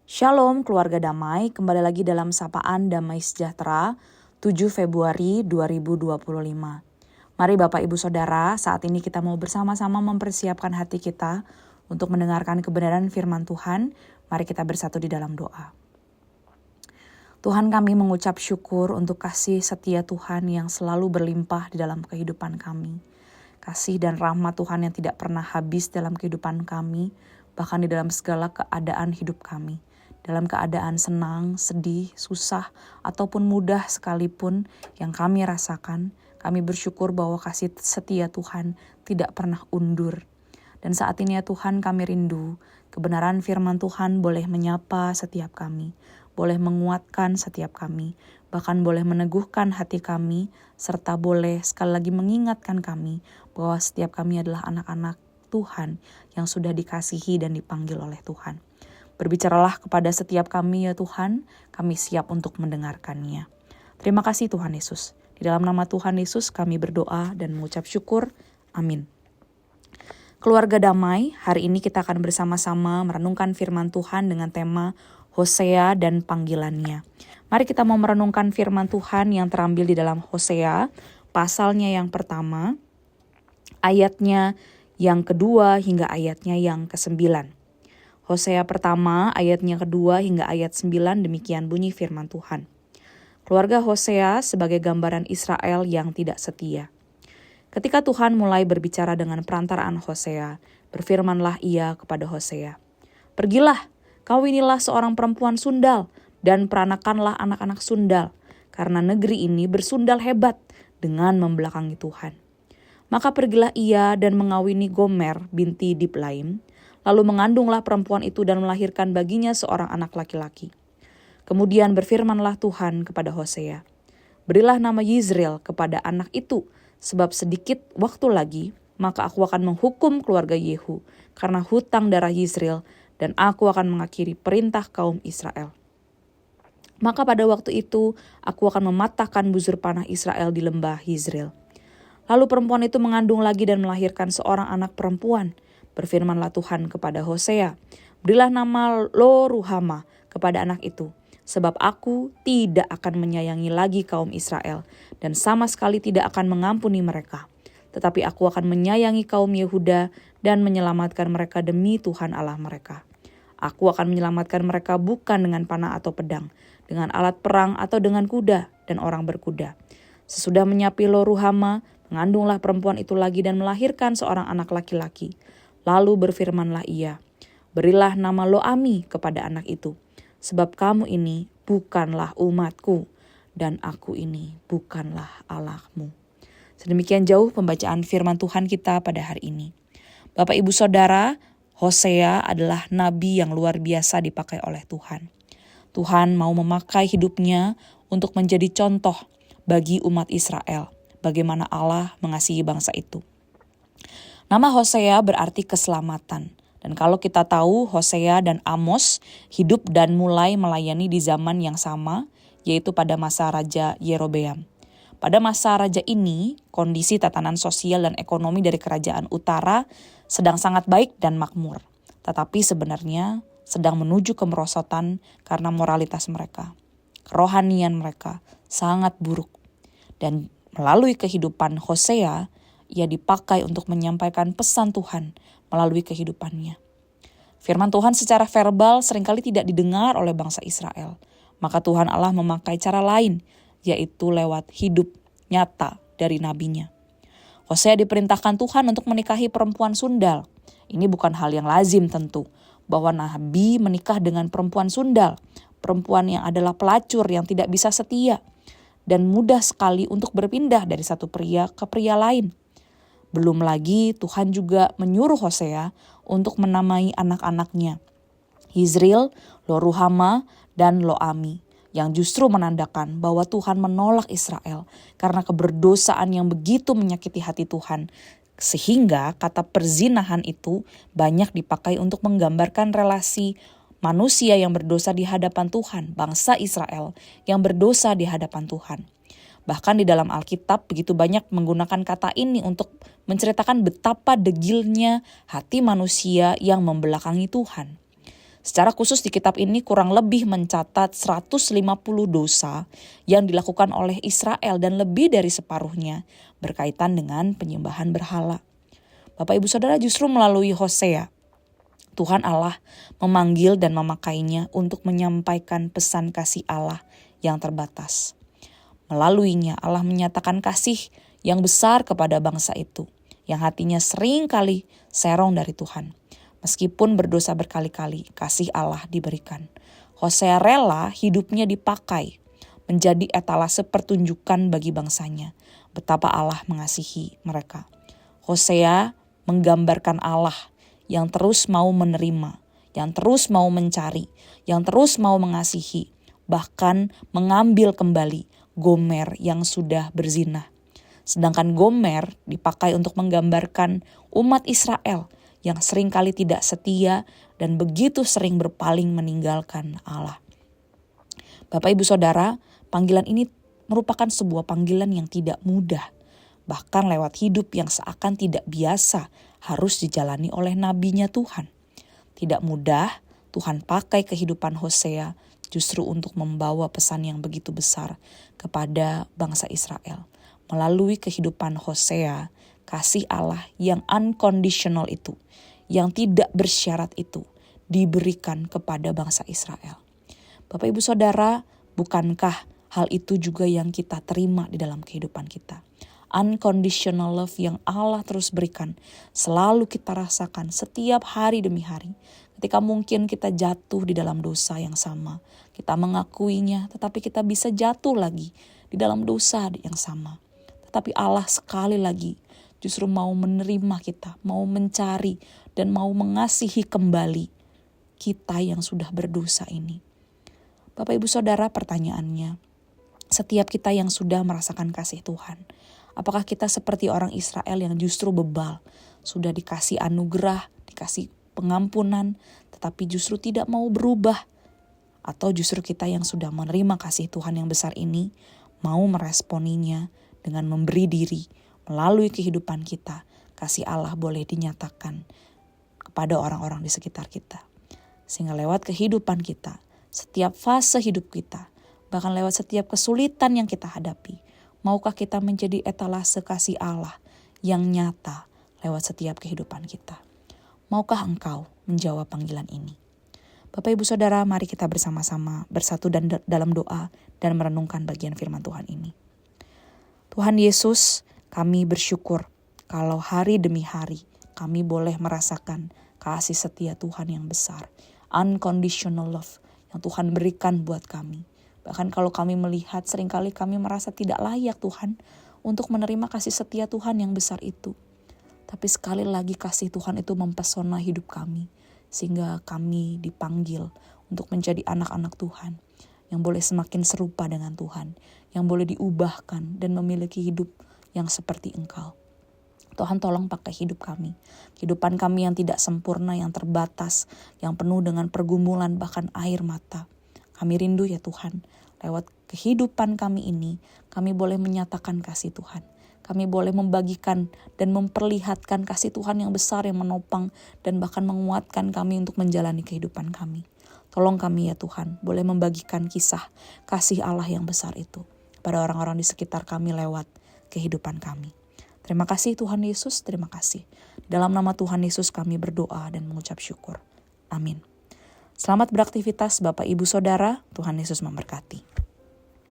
Shalom keluarga damai, kembali lagi dalam Sapaan Damai Sejahtera 7 Februari 2025. Mari Bapak Ibu Saudara, saat ini kita mau bersama-sama mempersiapkan hati kita untuk mendengarkan kebenaran firman Tuhan. Mari kita bersatu di dalam doa. Tuhan, kami mengucap syukur untuk kasih setia Tuhan yang selalu berlimpah di dalam kehidupan kami. Kasih dan rahmat Tuhan yang tidak pernah habis dalam kehidupan kami, bahkan di dalam segala keadaan hidup kami. Dalam keadaan senang, sedih, susah, ataupun mudah sekalipun yang kami rasakan, kami bersyukur bahwa kasih setia Tuhan tidak pernah undur. Dan saat ini ya Tuhan, kami rindu kebenaran firman Tuhan boleh menyapa setiap kami, boleh menguatkan setiap kami, bahkan boleh meneguhkan hati kami, serta boleh sekali lagi mengingatkan kami bahwa setiap kami adalah anak-anak Tuhan yang sudah dikasihi dan dipanggil oleh Tuhan. Berbicaralah kepada setiap kami ya Tuhan, kami siap untuk mendengarkannya. Terima kasih Tuhan Yesus. Di dalam nama Tuhan Yesus kami berdoa dan mengucap syukur. Amin. Keluarga damai, hari ini kita akan bersama-sama merenungkan firman Tuhan dengan tema Hosea dan panggilannya. Mari kita mau merenungkan firman Tuhan yang terambil di dalam Hosea, pasalnya yang pertama, ayatnya yang kedua hingga ayatnya yang ke-9. Hosea pertama ayatnya kedua hingga ayat 9 demikian bunyi firman Tuhan. Keluarga Hosea sebagai gambaran Israel yang tidak setia. Ketika Tuhan mulai berbicara dengan perantaraan Hosea, berfirmanlah ia kepada Hosea, "Pergilah, kawinilah seorang perempuan sundal dan peranakanlah anak-anak sundal, karena negeri ini bersundal hebat dengan membelakangi Tuhan." Maka pergilah ia dan mengawini Gomer binti Diblaim, lalu mengandunglah perempuan itu dan melahirkan baginya seorang anak laki-laki. Kemudian berfirmanlah Tuhan kepada Hosea, "Berilah nama Yizriel kepada anak itu, sebab sedikit waktu lagi, maka aku akan menghukum keluarga Yehu karena hutang darah Yizriel, dan aku akan mengakhiri perintah kaum Israel. Maka pada waktu itu, aku akan mematahkan buzur panah Israel di lembah Yizriel." Lalu perempuan itu mengandung lagi dan melahirkan seorang anak perempuan. Berfirmanlah Tuhan kepada Hosea, "Berilah nama Lo-ruhama kepada anak itu, sebab aku tidak akan menyayangi lagi kaum Israel, dan sama sekali tidak akan mengampuni mereka. Tetapi aku akan menyayangi kaum Yehuda dan menyelamatkan mereka demi Tuhan Allah mereka. Aku akan menyelamatkan mereka bukan dengan panah atau pedang, dengan alat perang atau dengan kuda dan orang berkuda." Sesudah menyapi Lo-ruhama, mengandunglah perempuan itu lagi dan melahirkan seorang anak laki-laki. Lalu berfirmanlah ia, "Berilah nama Lo-ami kepada anak itu, sebab kamu ini bukanlah umatku, dan aku ini bukanlah Allahmu." Sedemikian jauh pembacaan firman Tuhan kita pada hari ini. Bapak Ibu Saudara, Hosea adalah nabi yang luar biasa dipakai oleh Tuhan. Tuhan mau memakai hidupnya untuk menjadi contoh bagi umat Israel, bagaimana Allah mengasihi bangsa itu. Nama Hosea berarti keselamatan. Dan kalau kita tahu Hosea dan Amos hidup dan mulai melayani di zaman yang sama, yaitu pada masa Raja Yerobeam. Pada masa raja ini, kondisi tatanan sosial dan ekonomi dari kerajaan utara sedang sangat baik dan makmur. Tetapi sebenarnya sedang menuju kemerosotan karena moralitas mereka. Kerohanian mereka sangat buruk. Dan melalui kehidupan Hosea, ia dipakai untuk menyampaikan pesan Tuhan melalui kehidupannya. Firman Tuhan secara verbal seringkali tidak didengar oleh bangsa Israel. Maka Tuhan Allah memakai cara lain, yaitu lewat hidup nyata dari nabinya. Hosea diperintahkan Tuhan untuk menikahi perempuan sundal. Ini bukan hal yang lazim tentu, bahwa nabi menikah dengan perempuan sundal, perempuan yang adalah pelacur yang tidak bisa setia, dan mudah sekali untuk berpindah dari satu pria ke pria lain. Belum lagi Tuhan juga menyuruh Hosea untuk menamai anak-anaknya Yizriel, Lo-ruhama, dan Lo-ami, yang justru menandakan bahwa Tuhan menolak Israel karena keberdosaan yang begitu menyakiti hati Tuhan. Sehingga kata perzinahan itu banyak dipakai untuk menggambarkan relasi manusia yang berdosa di hadapan Tuhan, bangsa Israel yang berdosa di hadapan Tuhan. Bahkan di dalam Alkitab begitu banyak menggunakan kata ini untuk menceritakan betapa degilnya hati manusia yang membelakangi Tuhan. Secara khusus di kitab ini kurang lebih mencatat 150 dosa yang dilakukan oleh Israel dan lebih dari separuhnya berkaitan dengan penyembahan berhala. Bapak Ibu Saudara, justru melalui Hosea, Tuhan Allah memanggil dan memakainya untuk menyampaikan pesan kasih Allah yang terbatas. Melaluinya Allah menyatakan kasih yang besar kepada bangsa itu, yang hatinya sering kali serong dari Tuhan. Meskipun berdosa berkali-kali, kasih Allah diberikan. Hosea rela hidupnya dipakai menjadi etalase pertunjukan bagi bangsanya, betapa Allah mengasihi mereka. Hosea menggambarkan Allah yang terus mau menerima, yang terus mau mencari, yang terus mau mengasihi, bahkan mengambil kembali Gomer yang sudah berzina. Sedangkan Gomer dipakai untuk menggambarkan umat Israel yang seringkali tidak setia dan begitu sering berpaling meninggalkan Allah. Bapak Ibu Saudara, panggilan ini merupakan sebuah panggilan yang tidak mudah. Bahkan lewat hidup yang seakan tidak biasa harus dijalani oleh nabinya Tuhan. Tidak mudah, Tuhan pakai kehidupan Hosea justru untuk membawa pesan yang begitu besar kepada bangsa Israel. Melalui kehidupan Hosea, kasih Allah yang unconditional itu, yang tidak bersyarat itu, diberikan kepada bangsa Israel. Bapak Ibu Saudara, bukankah hal itu juga yang kita terima di dalam kehidupan kita? Unconditional love yang Allah terus berikan, selalu kita rasakan setiap hari demi hari. Ketika mungkin kita jatuh di dalam dosa yang sama, kita mengakuinya, tetapi kita bisa jatuh lagi di dalam dosa yang sama. Tetapi Allah sekali lagi justru mau menerima kita, mau mencari dan mau mengasihi kembali kita yang sudah berdosa ini. Bapak Ibu Saudara, pertanyaannya, setiap kita yang sudah merasakan kasih Tuhan, apakah kita seperti orang Israel yang justru bebal, sudah dikasih anugerah, dikasih pengampunan, tetapi justru tidak mau berubah? Atau justru kita yang sudah menerima kasih Tuhan yang besar ini, mau meresponinya dengan memberi diri, melalui kehidupan kita, kasih Allah boleh dinyatakan kepada orang-orang di sekitar kita. Sehingga lewat kehidupan kita, setiap fase hidup kita, bahkan lewat setiap kesulitan yang kita hadapi, maukah kita menjadi etalase kasih Allah yang nyata lewat setiap kehidupan kita? Maukah engkau menjawab panggilan ini? Bapak Ibu Saudara, mari kita bersama-sama bersatu dan dalam doa dan merenungkan bagian firman Tuhan ini. Tuhan Yesus, kami bersyukur kalau hari demi hari kami boleh merasakan kasih setia Tuhan yang besar, unconditional love yang Tuhan berikan buat kami. Bahkan kalau kami melihat seringkali kami merasa tidak layak Tuhan untuk menerima kasih setia Tuhan yang besar itu. Tapi sekali lagi kasih Tuhan itu mempesona hidup kami, sehingga kami dipanggil untuk menjadi anak-anak Tuhan yang boleh semakin serupa dengan Tuhan, yang boleh diubahkan dan memiliki hidup yang seperti Engkau. Tuhan tolong pakai hidup kami, kehidupan kami yang tidak sempurna, yang terbatas, yang penuh dengan pergumulan bahkan air mata. Kami rindu ya Tuhan, lewat kehidupan kami ini, kami boleh menyatakan kasih Tuhan. Kami boleh membagikan dan memperlihatkan kasih Tuhan yang besar yang menopang dan bahkan menguatkan kami untuk menjalani kehidupan kami. Tolong kami ya Tuhan, boleh membagikan kisah kasih Allah yang besar itu pada orang-orang di sekitar kami lewat kehidupan kami. Terima kasih Tuhan Yesus, terima kasih. Dalam nama Tuhan Yesus kami berdoa dan mengucap syukur. Amin. Selamat beraktivitas Bapak Ibu Saudara, Tuhan Yesus memberkati.